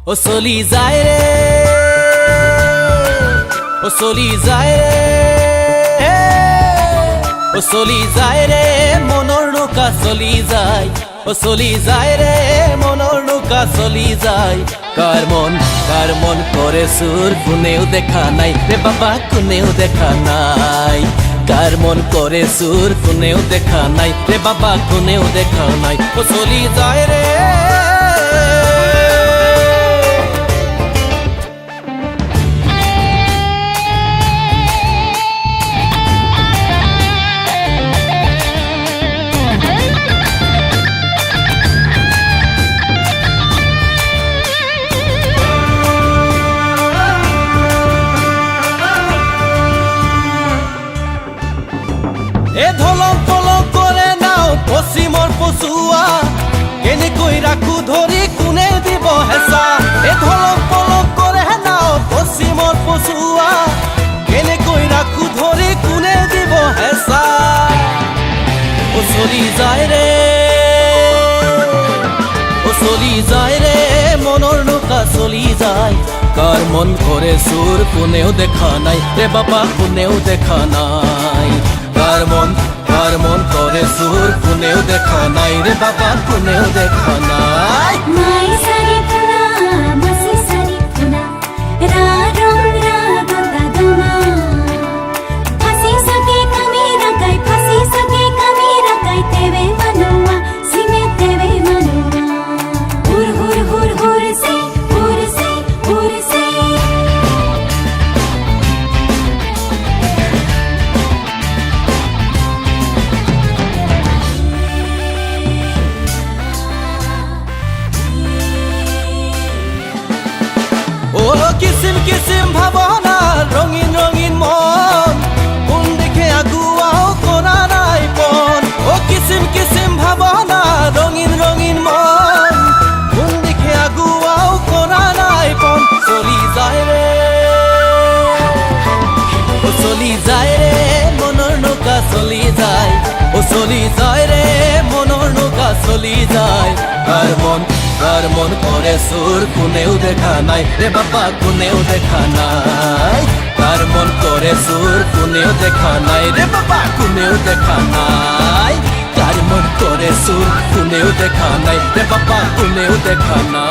ও চলি যায় ৰে, ও চলি যায় ৰে, ও চলি যায় ৰে মনৰ নৌকা চলি যায়, ও চলি যায় ৰে মনৰ নৌকা চলি যায়। কার মন করে সুর কোনেও দেখা নাই রে বাবা, কোনেও দেখা নাই। কার মন করে সুর কোনেও দেখা নাই রে বাবা, কোনেও দেখা নাই। ও চলি যায় রে, এ ধলক পলক করে নাও পশ্চিমৰ পচুৱা, কেনেকৈ ৰাখো ধৰি কোনে দিব হেঁচা। এ ধলক পলক কৰে নাও পশ্চিমৰ পচুৱা, কেনেকৈ ৰাখো ধৰি কোনে দিব হেঁচা। ও চলি যায় ৰে, ও চলি যায় ৰে মনৰ নৌকা চলি যায়। কার মন করে সুর কোনেও দেখা নাই রে বাবা, কোনেও দেখা নাই। কার মন করে সুর কোনেও দেখা নাই রে বাবা, কোনেও দেখা নাই। মাই সারি পুনা মাসি সারি পুনা রা রং রা গদা দমা ফাসি সকে কমি রাগাই, ফাসি সকে কমি রাগাই তেবে মনুয়া সিমে তেবে মনুয়া হুর হুর হুর হুর সে হুর সে হুর সে। ও কিসিম কিসিম ভাবনা রঙিন রঙিন মন, কোন দিকে আগুয়াও কোনা নাই পন। ও কিসিম কিসিম ভাবনা রঙিন রঙিন মন, কোন দিকে আগুয়াও কোনা নাই পন। চলি যায় রে, ও চলি যায় রে মনৰ নৌকা চলি যায়, ও চলি যায় ৰে মনৰ নৌকা চলি যায়। কার মন করে সুর কোনেও দেখা নাই রে বাবা, কোনেও দেখা নাই। কার মন করে সুর কোনেও দেখা নাই রে বাবা, কোনেও দেখা নাই। কার মন করে সুর কোনেও দেখা নাই রে বাবা, কোনেও দেখা নাই।